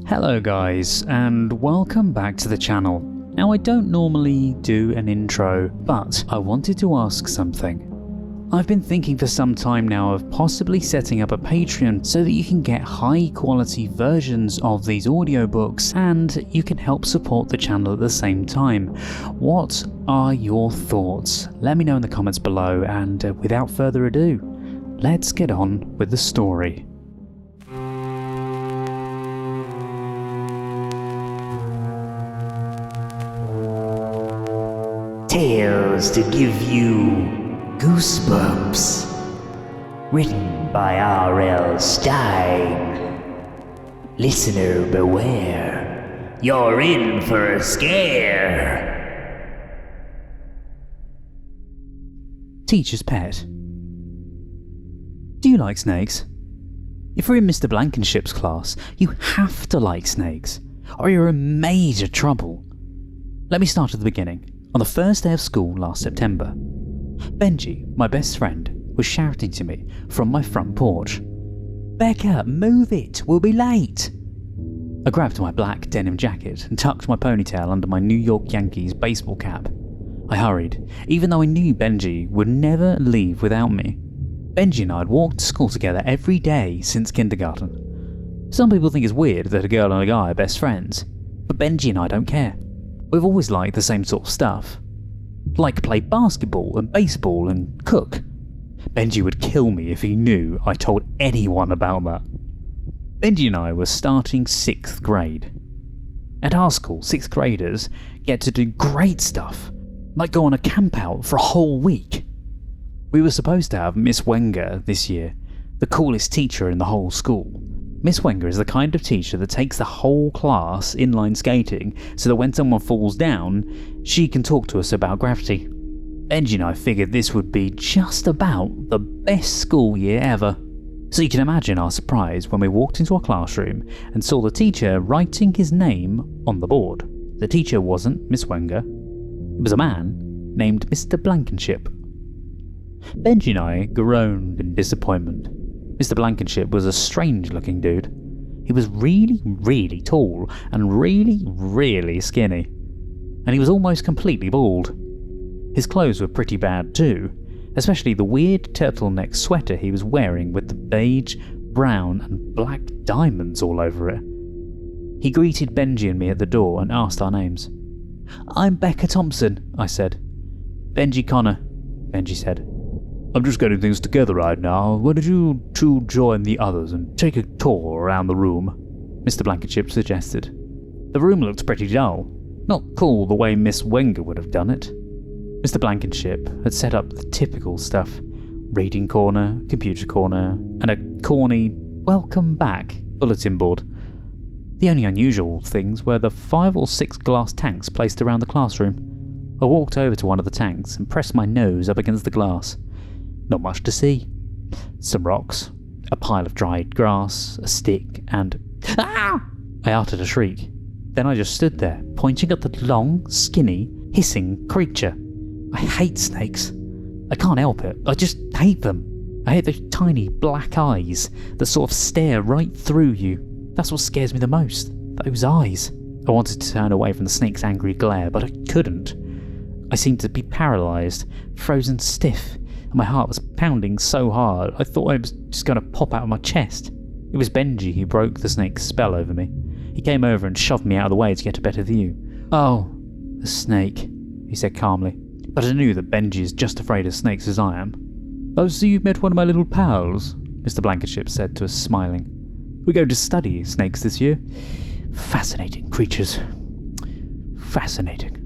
Hello guys, and welcome back to the channel. Now I don't normally do an intro, but I wanted to ask something. I've been thinking for some time now of possibly setting up a Patreon so that you can get high quality versions of these audiobooks and you can help support the channel at the same time. What are your thoughts? Let me know in the comments below, and without further ado, let's get on with the story. Tales to give you Goosebumps. Written by R.L. Stine. Listener beware, you're in for a scare. Teacher's Pet. Do you like snakes? If you're in Mr. Blankenship's class, you have to like snakes, or you're in major trouble. Let me start at the beginning. On the first day of school last September, Benji, my best friend, was shouting to me from my front porch. "Becca, move it, we'll be late." I grabbed my black denim jacket and tucked my ponytail under my New York Yankees baseball cap. I hurried, even though I knew Benji would never leave without me. Benji and I had walked to school together every day since kindergarten. Some people think it's weird that a girl and a guy are best friends, but Benji and I don't care. We've always liked the same sort of stuff. Like play basketball and baseball and cook. Benji would kill me if he knew I told anyone about that. Benji and I were starting 6th grade. At our school, 6th graders get to do great stuff, like go on a camp out for a whole week. We were supposed to have Miss Wenger this year, the coolest teacher in the whole school. Miss Wenger is the kind of teacher that takes the whole class inline skating so that when someone falls down, she can talk to us about gravity. Benji and I figured this would be just about the best school year ever. So you can imagine our surprise when we walked into our classroom and saw the teacher writing his name on the board. The teacher wasn't Miss Wenger. It was a man named Mr. Blankenship. Benji and I groaned in disappointment. Mr. Blankenship was a strange-looking dude. He was really, really tall and really, really skinny. And he was almost completely bald. His clothes were pretty bad too, especially the weird turtleneck sweater he was wearing with the beige, brown and black diamonds all over it. He greeted Benji and me at the door and asked our names. "I'm Becca Thompson," I said. "Benji Connor," Benji said. "I'm just getting things together right now. Why don't you two join the others and take a tour around the room?" Mr. Blankenship suggested. The room looked pretty dull. Not cool the way Miss Wenger would have done it. Mr. Blankenship had set up the typical stuff. Reading corner, computer corner, and a corny "welcome back" bulletin board. The only unusual things were the 5 or 6 glass tanks placed around the classroom. I walked over to one of the tanks and pressed my nose up against the glass. Not much to see. Some rocks, a pile of dried grass, a stick, and "Ah!" I uttered a shriek. Then I just stood there, pointing at the long, skinny, hissing creature. I hate snakes. I can't help it. I just hate them. I hate those tiny black eyes that sort of stare right through you. That's what scares me the most. Those eyes. I wanted to turn away from the snake's angry glare, but I couldn't. I seemed to be paralysed, frozen stiff. My heart was pounding so hard, I thought I was just going to pop out of my chest. It was Benji who broke the snake's spell over me. He came over and shoved me out of the way to get a better view. "Oh, a snake," he said calmly. But I knew that Benji is just afraid of snakes as I am. "Oh, so you've met one of my little pals?" Mr. Blankenship said to us, smiling. "We're going to study snakes this year. Fascinating creatures. Fascinating."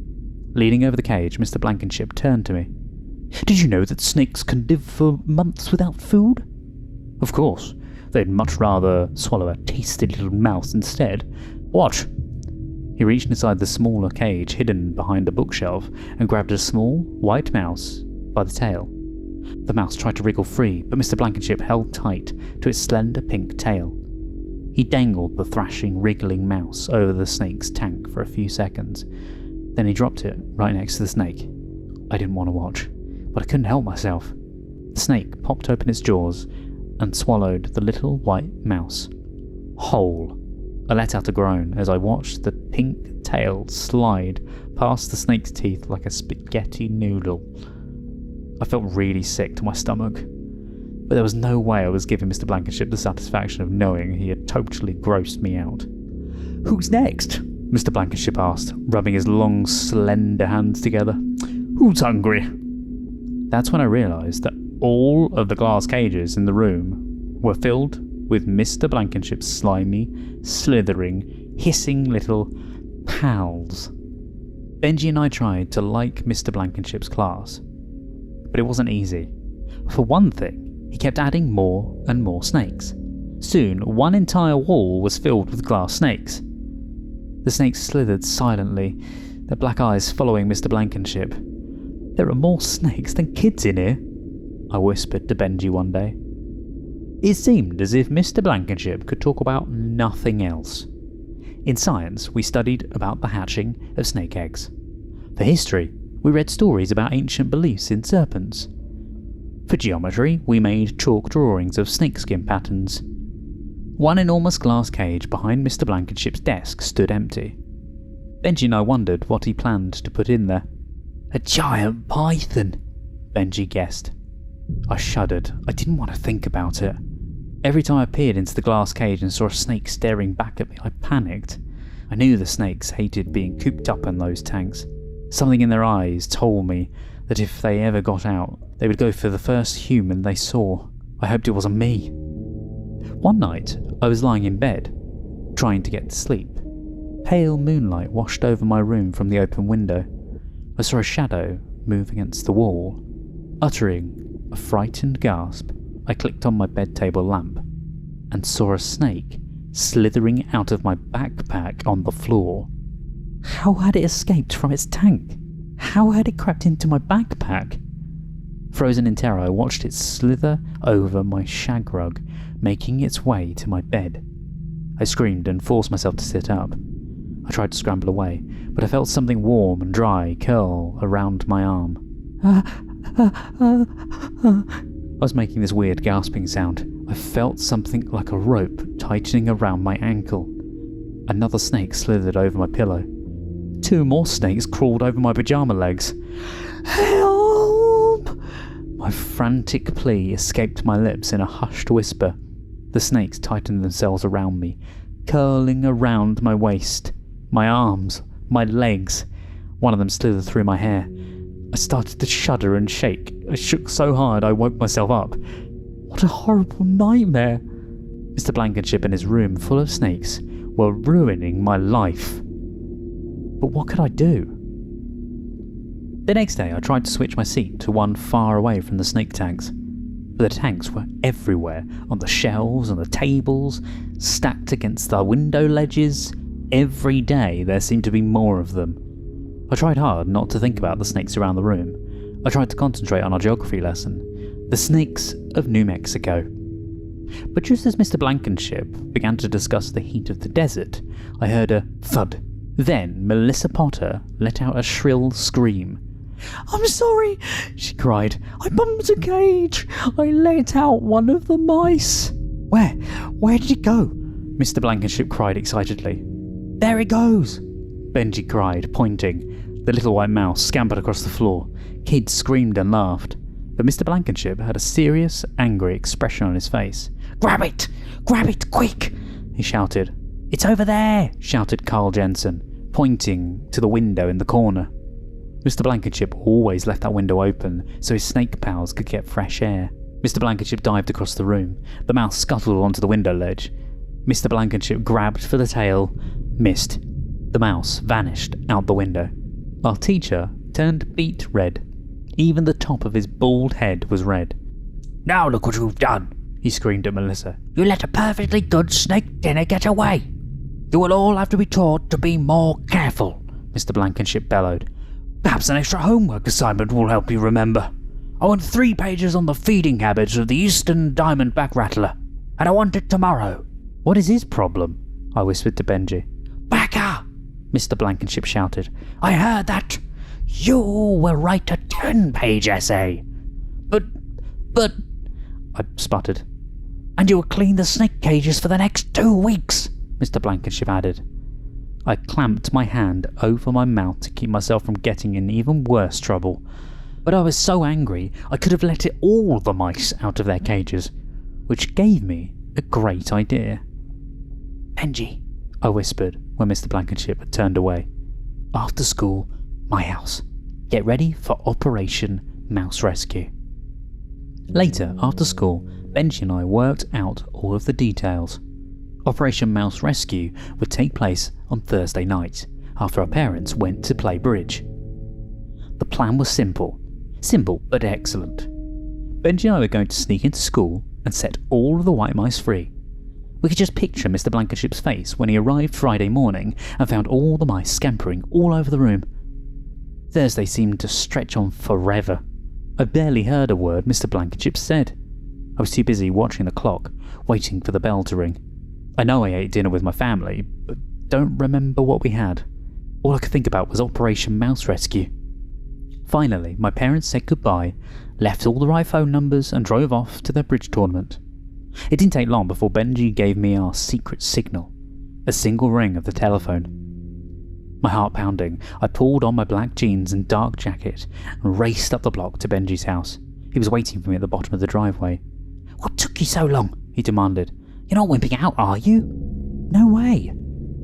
Leaning over the cage, Mr. Blankenship turned to me. "Did you know that snakes can live for months without food?" "Of course. They'd much rather swallow a tasty little mouse instead. Watch." He reached inside the smaller cage hidden behind a bookshelf and grabbed a small, white mouse by the tail. The mouse tried to wriggle free, but Mr. Blankenship held tight to its slender pink tail. He dangled the thrashing, wriggling mouse over the snake's tank for a few seconds. Then he dropped it right next to the snake. I didn't want to watch, but I couldn't help myself. The snake popped open its jaws and swallowed the little white mouse. Whole. I let out a groan as I watched the pink tail slide past the snake's teeth like a spaghetti noodle. I felt really sick to my stomach, but there was no way I was giving Mr. Blankenship the satisfaction of knowing he had totally grossed me out. "Who's next?" Mr. Blankenship asked, rubbing his long, slender hands together. "Who's hungry?" That's when I realised that all of the glass cages in the room were filled with Mr. Blankenship's slimy, slithering, hissing little pals. Benji and I tried to like Mr. Blankenship's class, but it wasn't easy. For one thing, he kept adding more and more snakes. Soon, one entire wall was filled with glass snakes. The snakes slithered silently, their black eyes following Mr. Blankenship. "There are more snakes than kids in here," I whispered to Benji one day. It seemed as if Mr. Blankenship could talk about nothing else. In science, we studied about the hatching of snake eggs. For history, we read stories about ancient beliefs in serpents. For geometry, we made chalk drawings of snakeskin patterns. One enormous glass cage behind Mr. Blankenship's desk stood empty. Benji and I wondered what he planned to put in there. "A giant python," Benji guessed. I shuddered. I didn't want to think about it. Every time I peered into the glass cage and saw a snake staring back at me, I panicked. I knew the snakes hated being cooped up in those tanks. Something in their eyes told me that if they ever got out, they would go for the first human they saw. I hoped it wasn't me. One night, I was lying in bed, trying to get to sleep. Pale moonlight washed over my room from the open window. I saw a shadow move against the wall. Uttering a frightened gasp, I clicked on my bed table lamp and saw a snake slithering out of my backpack on the floor. How had it escaped from its tank? How had it crept into my backpack? Frozen in terror, I watched it slither over my shag rug, making its way to my bed. I screamed and forced myself to sit up. I tried to scramble away, but I felt something warm and dry curl around my arm. I was making this weird gasping sound. I felt something like a rope tightening around my ankle. Another snake slithered over my pillow. 2 more snakes crawled over my pajama legs. "Help!" My frantic plea escaped my lips in a hushed whisper. The snakes tightened themselves around me, curling around my waist, my arms, my legs. One of them slithered through my hair. I started to shudder and shake. I shook so hard I woke myself up. What a horrible nightmare! Mr. Blankenship and his room full of snakes were ruining my life. But what could I do? The next day I tried to switch my seat to one far away from the snake tanks. But the tanks were everywhere, on the shelves, on the tables, stacked against the window ledges. Every day there seemed to be more of them. I tried hard not to think about the snakes around the room. I tried to concentrate on our geography lesson, the snakes of New Mexico. But just as Mr. Blankenship began to discuss the heat of the desert, I heard a thud. Then Melissa Potter let out a shrill scream. "I'm sorry," she cried. "I bumped a cage. I let out one of the mice." Where did it go?" Mr. Blankenship cried excitedly. "There it goes," Benji cried, pointing. The little white mouse scampered across the floor. Kids screamed and laughed. But Mr. Blankenship had a serious, angry expression on his face. Grab it! Grab it, quick!" he shouted. "It's over there!" shouted Carl Jensen, pointing to the window in the corner. Mr. Blankenship always left that window open so his snake pals could get fresh air. Mr. Blankenship dived across the room. The mouse scuttled onto the window ledge. Mr. Blankenship grabbed for the tail, missed. The mouse vanished out the window. Our teacher turned beet red. Even the top of his bald head was red. "Now look what you've done," he screamed at Melissa. "You let a perfectly good snake dinner get away. You will all have to be taught to be more careful," Mr. Blankenship bellowed. "Perhaps an extra homework assignment will help you remember. I want 3 pages on the feeding habits of the eastern diamondback rattler, and I want it tomorrow." "What is his problem?" I whispered to Benji. "Backer!" Mr. Blankenship shouted. "I heard that. You will write a 10-page essay." But... I sputtered. "And you will clean the snake cages for the next 2 weeks." Mr. Blankenship added. I clamped my hand over my mouth to keep myself from getting in even worse trouble, but I was so angry I could have let all the mice out of their cages, which gave me a great idea. "Benji," I whispered when Mr. Blankenship had turned away. "After school, my house. Get ready for Operation Mouse Rescue." Later, after school, Benji and I worked out all of the details. Operation Mouse Rescue would take place on Thursday night, after our parents went to play bridge. The plan was simple but excellent. Benji and I were going to sneak into school and set all of the white mice free. We could just picture Mr. Blankenship's face when he arrived Friday morning and found all the mice scampering all over the room. Thursday seemed to stretch on forever. I barely heard a word Mr. Blankenship said. I was too busy watching the clock, waiting for the bell to ring. I know I ate dinner with my family, but don't remember what we had. All I could think about was Operation Mouse Rescue. Finally, my parents said goodbye, left all the right phone numbers and drove off to their bridge tournament. It didn't take long before Benji gave me our secret signal, a single ring of the telephone. My heart pounding, I pulled on my black jeans and dark jacket and raced up the block to Benji's house. He was waiting for me at the bottom of the driveway. "What took you so long?" he demanded. "You're not wimping out, are you?" "No way,"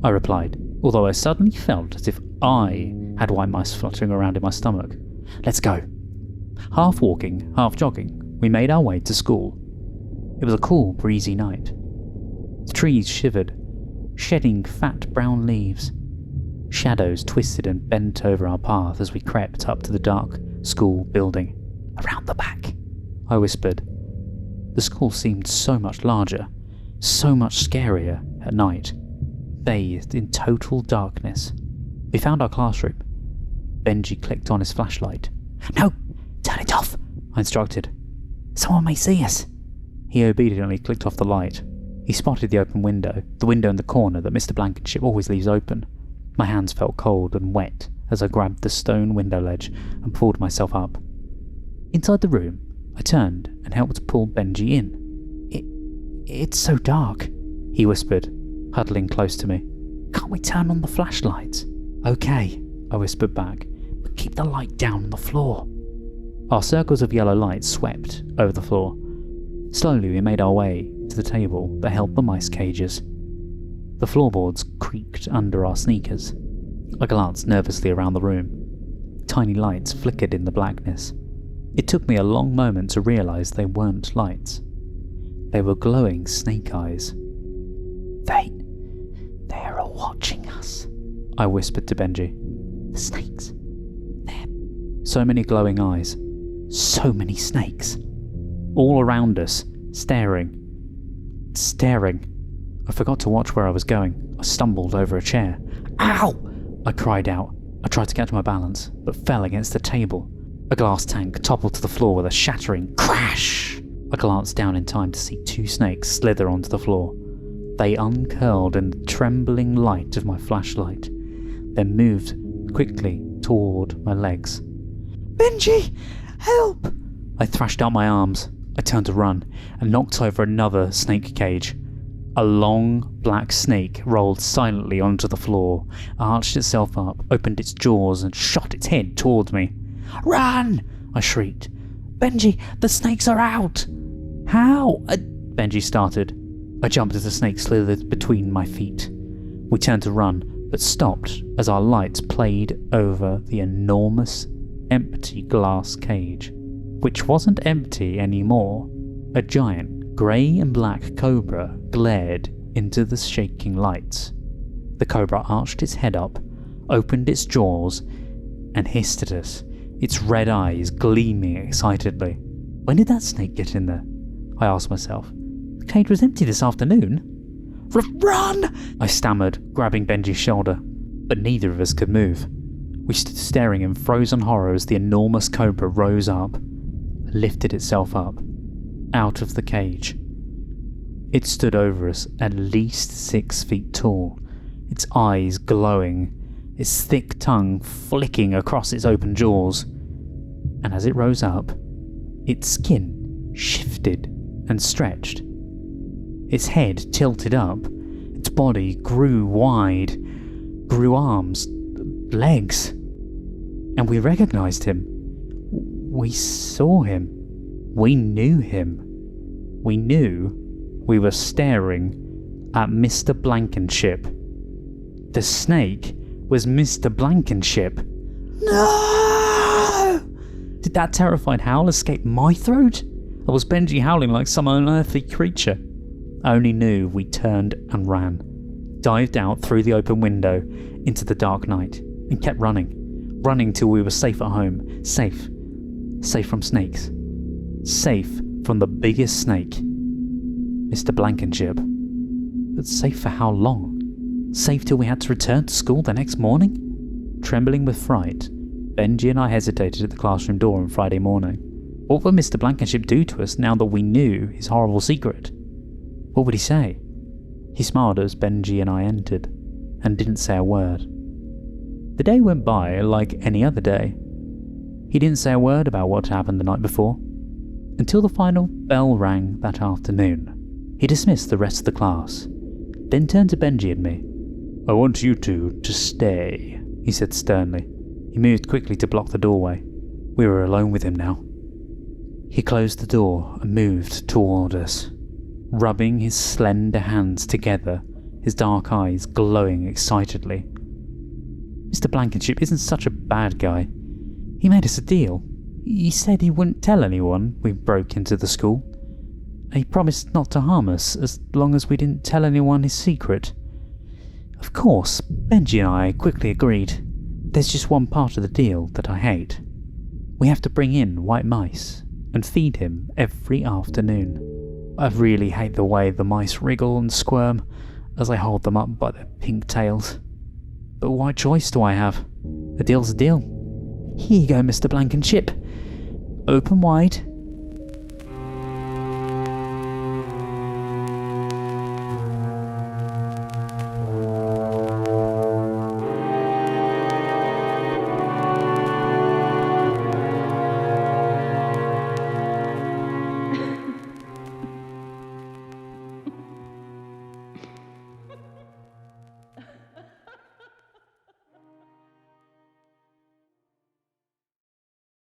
I replied, although I suddenly felt as if I had white mice fluttering around in my stomach. "Let's go." Half walking, half jogging, we made our way to school. It was a cool, breezy night. The trees shivered, shedding fat brown leaves. Shadows twisted and bent over our path as we crept up to the dark school building. "Around the back," I whispered. The school seemed so much larger, so much scarier at night, bathed in total darkness. We found our classroom. Benji clicked on his flashlight. "No, turn it off," I instructed. "Someone may see us." He obediently clicked off the light. He spotted the open window, the window in the corner that Mr. Blankenship always leaves open. My hands felt cold and wet as I grabbed the stone window ledge and pulled myself up. Inside the room, I turned and helped pull Benji in. It's so dark," he whispered, huddling close to me. "Can't we turn on the flashlights?" "Okay," I whispered back, "but keep the light down on the floor." Our circles of yellow light swept over the floor. Slowly we made our way to the table that held the mice cages. The floorboards creaked under our sneakers. I glanced nervously around the room. Tiny lights flickered in the blackness. It took me a long moment to realize they weren't lights. They were glowing snake eyes. They are all watching us," I whispered to Benji. "The snakes. They're..." So many glowing eyes. So many snakes. All around us, staring. I forgot to watch where I was going. I stumbled over a chair. "Ow!" I cried out. I tried to catch my balance, but fell against the table. A glass tank toppled to the floor with a shattering crash. I glanced down in time to see two snakes slither onto the floor. They uncurled in the trembling light of my flashlight, then moved quickly toward my legs. "Benji! Help!" I thrashed out my arms. I turned to run and knocked over another snake cage. A long, black snake rolled silently onto the floor, arched itself up, opened its jaws, and shot its head towards me. "Run!" I shrieked. "Benji, the snakes are out!" "How?" Benji started. I jumped as the snake slithered between my feet. We turned to run, but stopped as our lights played over the enormous, empty glass cage, which wasn't empty anymore. A giant grey and black cobra glared into the shaking lights. The cobra arched its head up, opened its jaws, and hissed at us, its red eyes gleaming excitedly. When did that snake get in there? I asked myself. The cage was empty this afternoon. "Run!" I stammered, grabbing Benji's shoulder, but neither of us could move. We stood staring in frozen horror as the enormous cobra rose up, lifted itself up, out of the cage. It stood over us at least 6 feet tall, its eyes glowing, its thick tongue flicking across its open jaws. And as it rose up, its skin shifted and stretched. Its head tilted up, its body grew wide, grew arms, legs, and we recognized him. We saw him. We knew him. We knew we were staring at Mr. Blankenship. The snake was Mr. Blankenship. No! Did that terrified howl escape my throat? Or was Benji howling like some unearthly creature? I only knew we turned and ran, dived out through the open window into the dark night, and kept running till we were safe at home, safe from snakes, safe from the biggest snake, Mr. Blankenship. But safe for how long? Safe till we had to return to school the next morning? Trembling with fright, Benji and I hesitated at the classroom door on Friday morning. What would Mr. Blankenship do to us now that we knew his horrible secret? What would he say? He smiled as Benji and I entered, and didn't say a word. The day went by like any other day. He didn't say a word about what happened the night before, until the final bell rang that afternoon. He dismissed the rest of the class, then turned to Benji and me. "I want you two to stay," he said sternly. He moved quickly to block the doorway. We were alone with him now. He closed the door and moved toward us, rubbing his slender hands together, his dark eyes glowing excitedly. Mr. Blankenship isn't such a bad guy. He made us a deal. He said he wouldn't tell anyone we broke into the school. He promised not to harm us as long as we didn't tell anyone his secret. Of course, Benji and I quickly agreed. There's just one part of the deal that I hate. We have to bring in white mice and feed him every afternoon. I really hate the way the mice wriggle and squirm as I hold them up by their pink tails. But what choice do I have? A deal's a deal. Here you go, Mr. Blankenship. Open wide